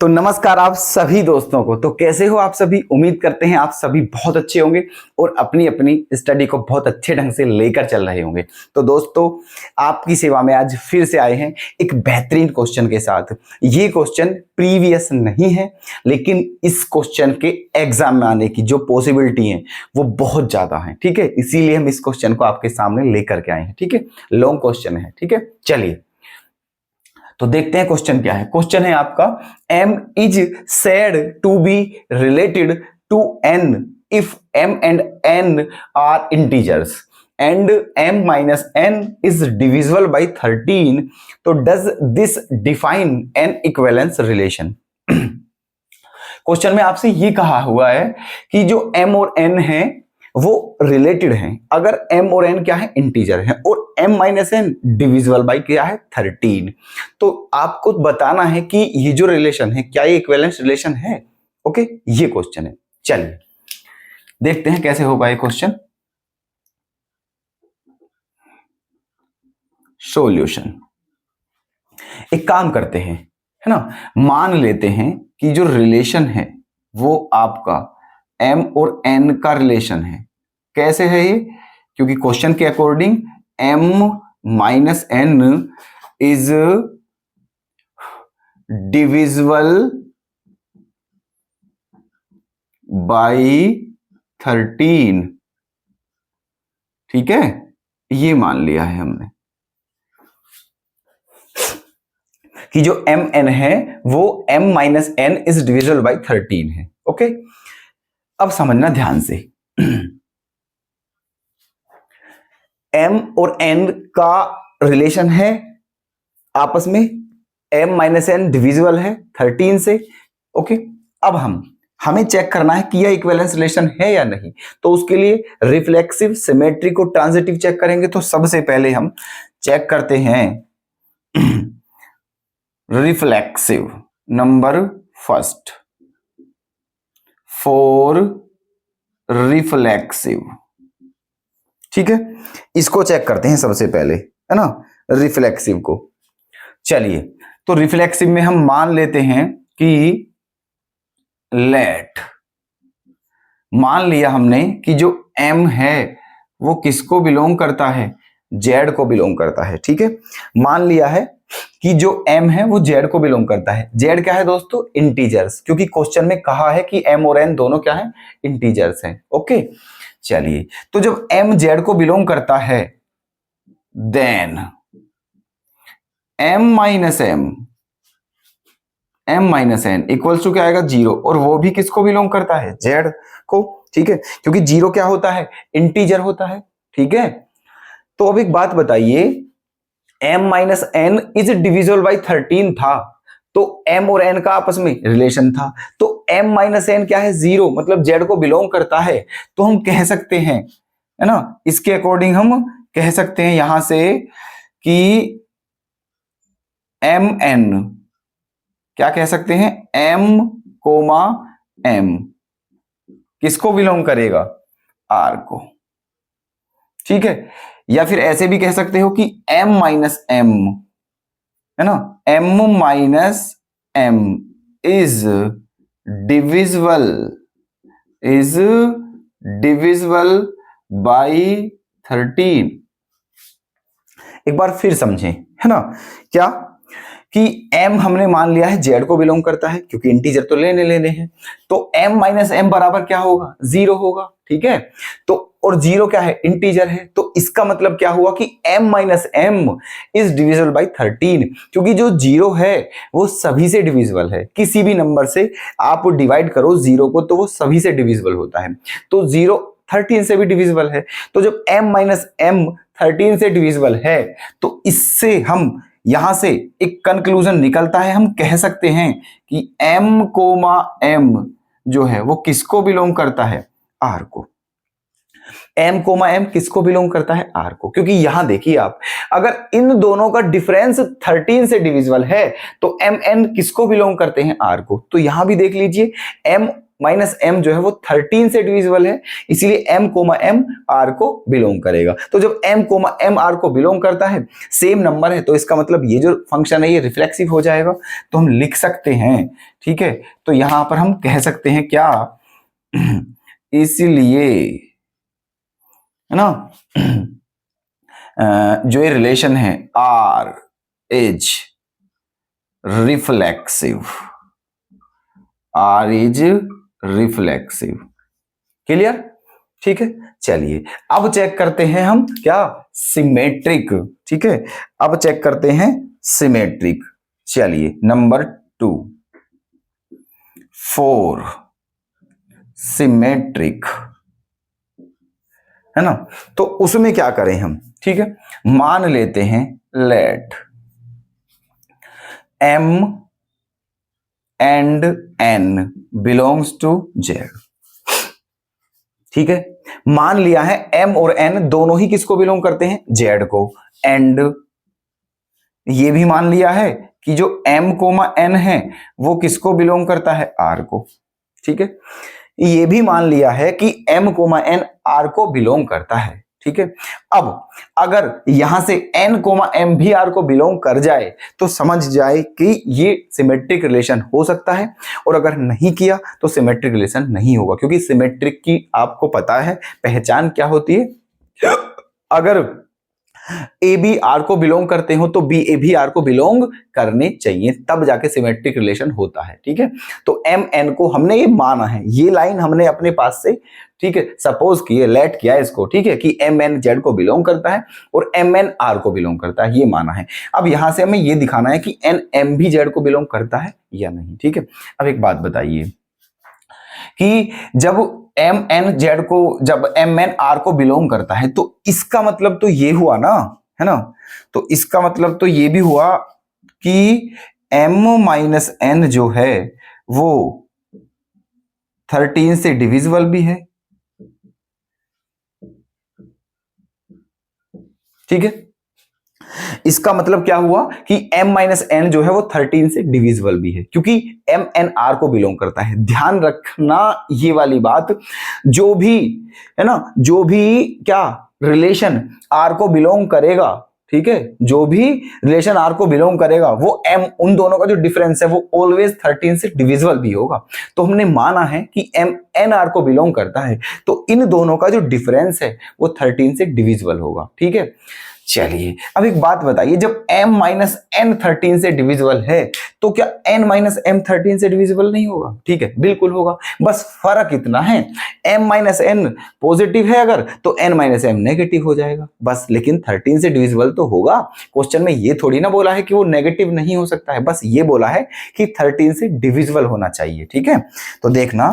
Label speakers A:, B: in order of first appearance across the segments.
A: तो नमस्कार आप सभी दोस्तों को। तो कैसे हो आप सभी? उम्मीद करते हैं आप सभी बहुत अच्छे होंगे और अपनी अपनी स्टडी को बहुत अच्छे ढंग से लेकर चल रहे होंगे। तो दोस्तों आपकी सेवा में आज फिर से आए हैं एक बेहतरीन क्वेश्चन के साथ। ये क्वेश्चन प्रीवियस नहीं है, लेकिन इस क्वेश्चन के एग्जाम में आने की जो पॉसिबिलिटी है वो बहुत ज्यादा है। ठीक है, इसीलिए हम इस क्वेश्चन को आपके सामने लेकर के आए हैं। ठीक है, लॉन्ग क्वेश्चन है। ठीक है, चलिए तो देखते हैं क्वेश्चन क्या है। क्वेश्चन है आपका, m is said to be related to n if m and n are integers and m minus n is divisible by 13, तो does this define an equivalence relation? Question में आपसे ये कहा हुआ है कि जो m और n है वो रिलेटेड हैं अगर m और n क्या है, इंटीजर है, और m minus n divisible by क्या है, 13। तो आपको बताना है कि ये जो रिलेशन है क्या ये इक्विवेलेंस रिलेशन है। ओके, ये क्वेश्चन है। चलिए देखते हैं कैसे होगा ये क्वेश्चन। सॉल्यूशन, एक काम करते हैं, है ना, मान लेते हैं कि जो रिलेशन है वो आपका m और n का रिलेशन है। कैसे है ये? क्योंकि क्वेश्चन के according m minus n is divisible by 13। ठीक है, ये मान लिया है हमने कि जो m n है वो m minus n is divisible by 13 है। ओके, अब समझना ध्यान से, m और n का रिलेशन है आपस में, m माइनस n डिविजिबल है 13 से। ओके, अब हमें चेक करना है कि यह इक्विवेलेंस रिलेशन है या नहीं। तो उसके लिए रिफ्लेक्सिव, सिमेट्री को ट्रांजिटिव चेक करेंगे। तो सबसे पहले हम चेक करते हैं reflexive, number first for reflexive. ठीक है, इसको चेक करते हैं सबसे पहले, है ना, रिफ्लेक्सिव को। चलिए, तो रिफ्लेक्सिव में हम मान लेते हैं कि लेट, मान लिया हमने कि जो m है वो किसको बिलोंग करता है, z को बिलोंग करता है। ठीक है, मान लिया है कि जो m है वो z को बिलोंग करता है। z क्या है दोस्तों, इंटीजर्स, क्योंकि क्वेश्चन में कहा है कि m और n दोनों क्या है, इंटीजर्स हैं। ओके, चलिए, तो जब m z को बिलोंग करता है then m minus n equals to क्या आएगा, 0, और वो भी किसको बिलोंग करता है, z को। ठीक है, क्योंकि 0 क्या होता है, इंटीजर होता है। ठीक है, तो अब एक बात बताइए, m minus n is divisible by 13 था, तो m और n का आपस में रिलेशन था, तो m माइनस n क्या है, 0, मतलब z को बिलोंग करता है। तो हम कह सकते हैं, है ना, इसके अकॉर्डिंग हम कह सकते हैं यहां से कि mn, क्या कह सकते हैं, m कोमा m किसको बिलोंग करेगा, r को। ठीक है, या फिर ऐसे भी कह सकते हो कि m माइनस m, है ना, m minus m is divisible by 13। एक बार फिर समझें, है ना, क्या कि m हमने मान लिया है z को बिलोंग करता है, क्योंकि इंटीजर तो लेने हैं, तो m माइनस m बराबर क्या होगा, 0 होगा। ठीक है, तो और 0 क्या है, इंटीजर है, तो इसका मतलब क्या हुआ कि m minus m is divisible by 13, क्योंकि जो 0 है वो सभी से डिविजिबल है। किसी भी नंबर से आप डिवाइड करो 0 को तो वो सभी से डिविजिबल होता है, तो 0 13 से भी डिविजिबल है। तो जब m माइनस m 13 से डिविजिबल है तो इससे हम यहां से एक कंक्लूजन निकलता है, हम कह सकते हैं कि m कोमा m जो है वो किसको बिलोंग करता है, r को। m कोमा m किसको बिलोंग करता है, r को, क्योंकि यहां देखिए आप, अगर इन दोनों का डिफरेंस 13 से डिविजिबल है तो m n किसको बिलोंग करते हैं, r को। तो यहां भी देख लीजिए m माइनस m जो है वो 13 से डिविजिबल है, इसीलिए m कोमा m r को बिलोंग करेगा। तो जब m कोमा m r को बिलोंग करता है, सेम नंबर है, तो इसका मतलब ये जो फंक्शन है ये रिफ्लेक्सिव हो जाएगा। तो हम लिख सकते हैं, ठीक है, तो यहां पर हम कह सकते हैं क्या, इसलिए है ना, जो ये रिलेशन है r is reflexive, r is reflexive. Clear? ठीक है, चलिए अब चेक करते हैं हम क्या, सिमेट्रिक। ठीक है, अब चेक करते हैं सिमेट्रिक। चलिए नंबर 2, 4 सिमेट्रिक, है ना। तो उसमें क्या करें हम, ठीक है, मान लेते हैं let m and n belongs to z। ठीक है, मान लिया है m और n दोनों ही किसको बिलोंग करते हैं, z को, एंड ये भी मान लिया है कि जो m कोमा n है वो किसको बिलोंग करता है, r को। ठीक है, ये भी मान लिया है कि m कोमा n r को बिलोंग करता है। ठीक है, अब अगर यहां से n कोमा m भी r को बिलोंग कर जाए तो समझ जाए कि ये सिमेट्रिक रिलेशन हो सकता है, और अगर नहीं किया तो सिमेट्रिक रिलेशन नहीं होगा, क्योंकि सिमेट्रिक की आपको पता है पहचान क्या होती है। अगर ए बी आर को बिलोंग करते हो तो बी ए भी आर को बिलोंग करने चाहिए, तब जाके सिमेट्रिक रिलेशन होता है। ठीक है, तो एम एन को हमने ये माना है, ये लाइन हमने अपने पास से, ठीक है, सपोज किए, लेट किया इसको, ठीक है, कि एम एन जेड को बिलोंग करता है और एम एन आर को बिलोंग करता है, ये माना है। अब यहां से हमें ये दिखाना है कि एन एम भी जेड को बिलोंग करता है या नहीं। ठीक है, अब एक बात बताइए कि जब एम एन जेड को, जब एम एन आर को बिलोंग करता है, तो इसका मतलब तो ये हुआ ना, है ना, तो इसका मतलब तो ये भी हुआ कि m माइनस n जो है वो 13 से डिविजिबल भी है। ठीक है, इसका मतलब क्या हुआ कि m माइनस n जो है वो 13 से डिविजिबल भी है, क्योंकि m n r को बिलोंग करता है। ध्यान रखना ये वाली बात, जो भी, है ना, जो भी क्या रिलेशन r को बिलोंग करेगा, ठीक है, जो भी रिलेशन r को बिलोंग करेगा वो m, उन दोनों का जो डिफरेंस है वो ऑलवेज 13 से डिविजिबल भी होगा। तो हमने माना है कि m n r को बिलोंग करता है, तो इन दोनों का जो डिफरेंस है वो 13 से डिविजिबल होगा। ठीक है, चलिए अब एक बात बताइए, जब m माइनस n 13 से डिविजिबल है तो क्या n माइनस m 13 से डिविजिबल नहीं होगा? ठीक है, बिल्कुल होगा, बस फर्क इतना है, m माइनस n पॉजिटिव है अगर, तो n माइनस m नेगेटिव हो जाएगा बस, लेकिन 13 से डिविजिबल तो होगा। क्वेश्चन में ये थोड़ी ना बोला है कि वो नेगेटिव नहीं हो सकता है, बस ये बोला है कि 13 से डिविजिबल होना चाहिए। ठीक है, तो देखना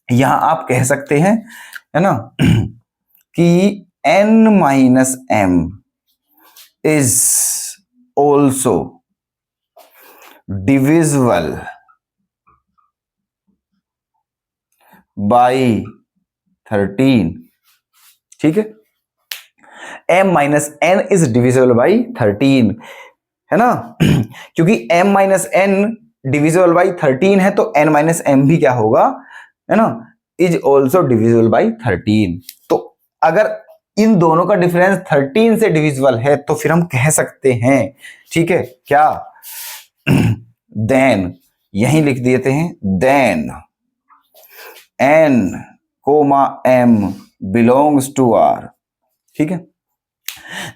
A: यहां आप कह सकते हैं, है ना, कि n minus m is also divisible by 13। ठीक है, m minus n is divisible by 13, है ना, क्योंकि m minus n divisible by 13 है तो n माइनस m भी क्या होगा, है ना, इज ऑल्सो डिविजिबल बाई 13। तो अगर इन दोनों का डिफरेंस 13 से डिविजिबल है तो फिर हम कह सकते हैं, ठीक है, क्या, देन यही लिख देते हैं, then n comma m belongs to r। ठीक है,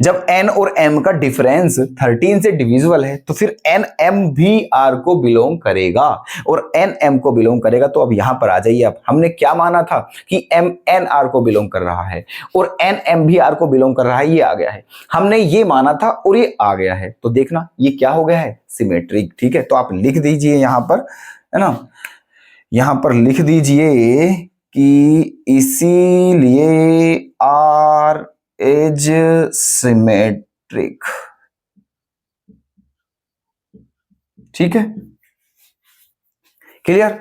A: जब n और m का डिफरेंस 13 से डिविजिबल है तो फिर n m भी r को बिलोंग करेगा, और n m को बिलोंग करेगा। तो अब यहां पर आ जाइए, अब हमने क्या माना था कि m n r को बिलोंग कर रहा है और n m भी r को बिलोंग कर रहा है, ये आ गया है, हमने ये माना था और ये आ गया है, तो देखना ये क्या हो गया है, सिमेट्रिक। ठीक है, तो आप लिख दीजिए यहां पर, है ना, यहां पर लिख दीजिए कि इसीलिए r इज सिमेट्रिक। ठीक है, क्लियर।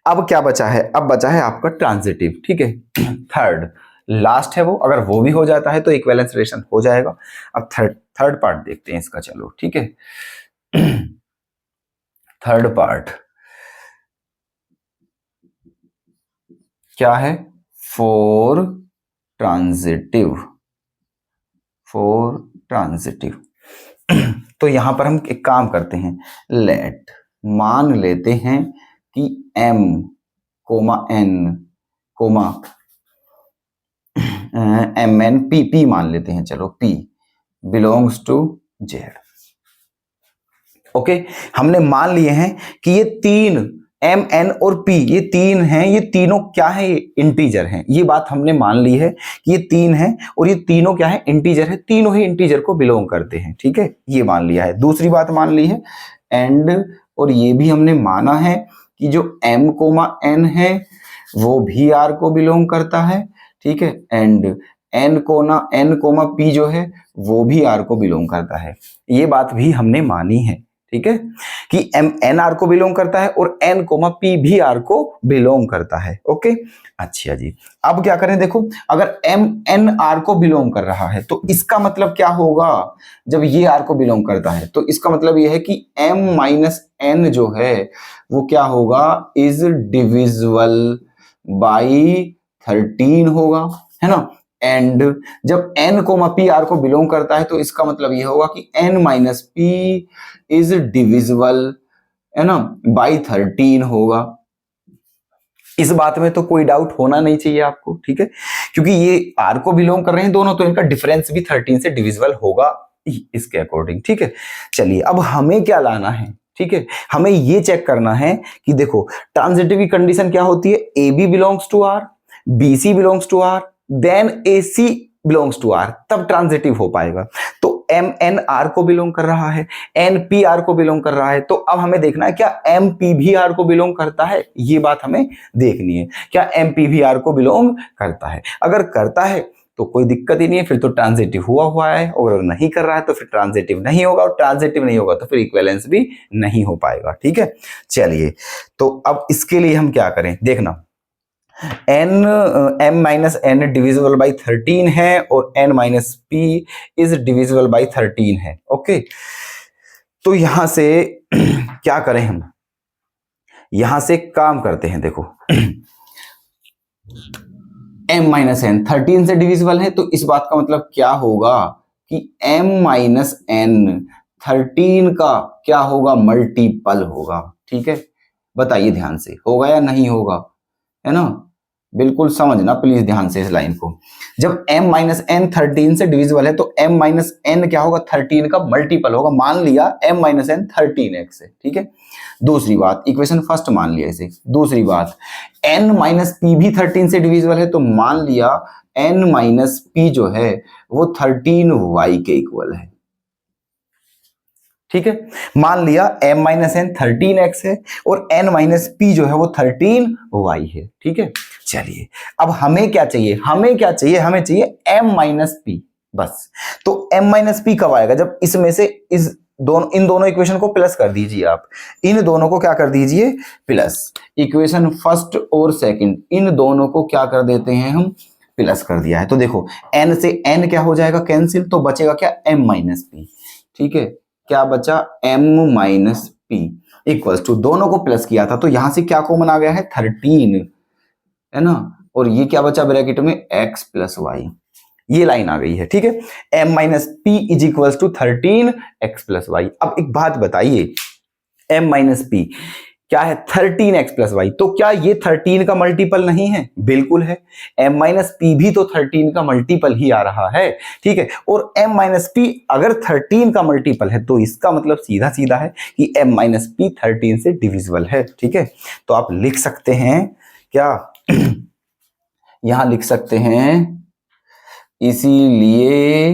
A: अब क्या बचा है, अब बचा है आपका ट्रांजिटिव। ठीक है, थर्ड लास्ट है वो, अगर वो भी हो जाता है तो इक्विवेलेंस रिलेशन हो जाएगा। अब थर्ड पार्ट देखते हैं इसका, चलो ठीक है। थर्ड पार्ट, क्या है, फोर ट्रांजिटिव, फोर ट्रांजिटिव। तो यहां पर हम एक काम करते हैं, लेट मान लेते हैं कि m comma n comma mn p मान लेते हैं, चलो p belongs to z। Okay, हमने मान लिए हैं कि ये तीन m n और p ये तीन हैं, ये तीनों क्या है, इंटीजर हैं। ये बात हमने मान ली है कि ये तीन हैं और ये तीनों क्या है, इंटीजर है, तीनों ही इंटीजर को बिलोंग करते हैं। ठीक है, ये मान लिया है। दूसरी बात मान ली है एंड, और ये भी हमने माना है कि जो m कोमा n है वो भी r को बिलोंग करता है। ठीक है, एंड n कोमा p जो है वो भी r को बिलोंग करता है। ये बात भी हमने मानी है। ठीक है, कि n r को बिलोंग करता है और n कोमा p भी r को बिलोंग करता है। ओके, अच्छा जी, अब क्या करें, देखो अगर m n r को बिलोंग कर रहा है तो इसका मतलब क्या होगा, जब ये r को बिलोंग करता है तो इसका मतलब ये है कि m माइनस n जो है वो क्या होगा, इज डिविजिबल बाई 13 होगा, है ना। एंड जब n कोमा p r को बिलोंग करता है तो इसका मतलब ये होगा कि n minus p is divisible, है ना, बाई 13 होगा। इस बात में तो कोई डाउट होना नहीं चाहिए आपको। ठीक है, क्योंकि ये r को बिलोंग कर रहे हैं दोनों, तो इनका डिफरेंस भी 13 से डिविजिबल होगा इसके अकॉर्डिंग। ठीक है, चलिए अब हमें क्या लाना है, ठीक है, हमें ये चेक करना है कि देखो ट्रांजिटिव की कंडीशन क्या होती है, A B belongs to R, B C belongs to R, then A C belongs to R, तब ट्रांजिटिव हो पाएगा। तो एम एन आर को बिलोंग कर रहा है, एन पी आर को बिलोंग कर रहा है, तो अब हमें देखना है क्या एम पी भी आर को बिलोंग करता है, ये बात हमें देखनी है, क्या एम पी भी आर को बिलोंग करता है। अगर करता है तो कोई दिक्कत ही नहीं है, फिर तो ट्रांजिटिव हुआ है, और अगर नहीं कर रहा है तो फिर ट्रांजिटिव नहीं होगा, और ट्रांजिटिव नहीं होगा तो फिर इक्विवेलेंस भी नहीं हो पाएगा। ठीक है, चलिए तो अब इसके लिए हम क्या करें, देखना m minus n divisible by 13 है और n minus p is divisible by 13 है। ओके, तो यहां से क्या करें, हम यहां से काम करते हैं, देखो m माइनस n 13 से डिविजिबल है, तो इस बात का मतलब क्या होगा कि m माइनस n 13 का क्या होगा, मल्टीपल होगा। ठीक है, बताइए ध्यान से, होगा या नहीं होगा, है ना, बिल्कुल समझना प्लीज ध्यान से इस लाइन को। जब m माइनस n 13 से डिविजिबल है तो m माइनस n क्या होगा, 13 का मल्टीपल होगा। मान लिया m माइनस n 13x है। ठीक है, दूसरी बात, इक्वेशन फर्स्ट मान लिया इसे। दूसरी बात, n माइनस p भी 13 से डिविजिबल है, तो मान लिया n माइनस p जो है वो 13y के इक्वल है। ठीक है, मान लिया m माइनस n 13x है और n माइनस p जो है वो 13y है। ठीक है, चलिए अब हमें क्या चाहिए, हमें चाहिए m माइनस p बस। तो m माइनस p कब आएगा, जब इसमें से इन दोनों इक्वेशन को प्लस कर दीजिए आप, इन दोनों को क्या कर दीजिए, प्लस। इक्वेशन फर्स्ट और सेकंड इन दोनों को क्या कर देते हैं हम, प्लस कर दिया है। तो देखो n से n क्या हो जाएगा कैंसिल, तो बचेगा क्या, m माइनस p। ठीक है, क्या बचा, m minus p equals to, दोनों को प्लस किया था तो यहां से क्या कॉमन आ गया है, 13, है ना, और ये क्या बचा ब्रैकेट में, x प्लस वाई, ये लाइन आ गई है। ठीक है, m minus p is equals to 13 x plus Y. अब एक बात बताइए, m माइनस p क्या है, 13x प्लस वाई, तो क्या ये 13 का मल्टीपल नहीं है, बिल्कुल है। m माइनस p भी तो 13 का मल्टीपल ही आ रहा है। ठीक है, और m माइनस p अगर 13 का मल्टीपल है तो इसका मतलब सीधा सीधा है कि m माइनस p 13 से डिविजिबल है। ठीक है, तो आप लिख सकते हैं क्या, यहां लिख सकते हैं, इसीलिए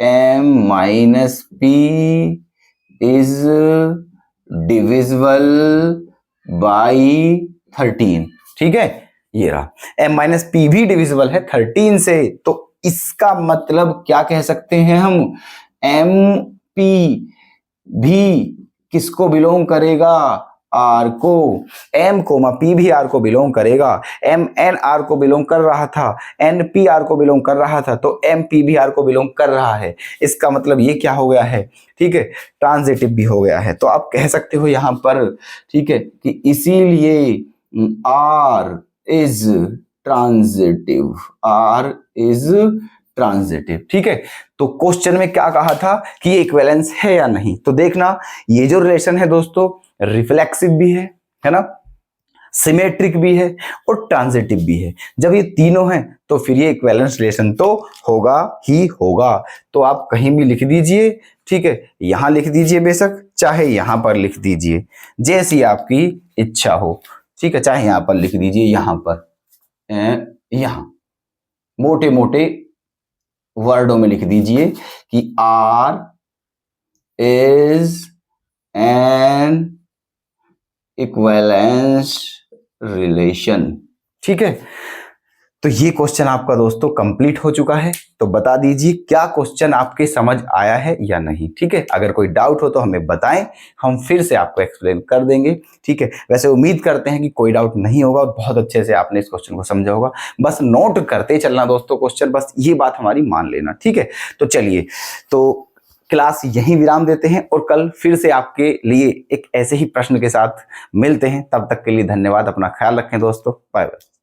A: m minus p is divisible by 13। ठीक है, ये रहा, m माइनस p भी डिविजिबल है 13 से, तो इसका मतलब क्या कह सकते हैं हम, m p भी किसको बिलोंग करेगा, r को, m कोमा p भी r को बिलोंग करेगा। m n r को बिलोंग कर रहा था, n p r को बिलोंग कर रहा था, तो m p भी r को बिलोंग कर रहा है। इसका मतलब ये क्या हो गया है, ठीक है, ट्रांजिटिव भी हो गया है। तो आप कह सकते हो यहां पर, ठीक है, कि इसीलिए r is transitive, R is transitive. ठीक है, तो क्वेश्चन में क्या कहा था कि ये इक्विवेलेंस है या नहीं। तो देखना ये जो रिलेशन है दोस्तों रिफ्लेक्सिव भी है ना, सिमेट्रिक भी है और ट्रांजिटिव भी है। जब ये तीनों हैं तो फिर ये इक्विवेलेंस रिलेशन तो होगा ही होगा। तो आप कहीं भी लिख दीजिए, ठीक है, यहां लिख दीजिए बेशक, चाहे यहां पर लिख दीजिए, जैसी आपकी इच्छा हो। ठीक है, चाहे यहां पर लिख दीजिए, यहां पर, यहां मोटे मोटे वर्डों में लिख दीजिए कि R is an equivalence relation. ठीक है, तो ये क्वेश्चन आपका दोस्तों कंप्लीट हो चुका है। तो बता दीजिए क्या क्वेश्चन आपके समझ आया है या नहीं। ठीक है, अगर कोई डाउट हो तो हमें बताएं, हम फिर से आपको एक्सप्लेन कर देंगे। ठीक है, वैसे उम्मीद करते हैं कि कोई डाउट नहीं होगा और बहुत अच्छे से आपने इस क्वेश्चन को समझा होगा। बस नोट करते चलना दोस्तों क्वेश्चन, बस ये बात हमारी मान लेना। ठीक है, तो चलिए, तो क्लास यहीं विराम देते हैं और कल फिर से आपके लिए एक ऐसे ही प्रश्न के साथ मिलते हैं। तब तक के लिए धन्यवाद, अपना ख्याल रखें दोस्तों, बाय बाय।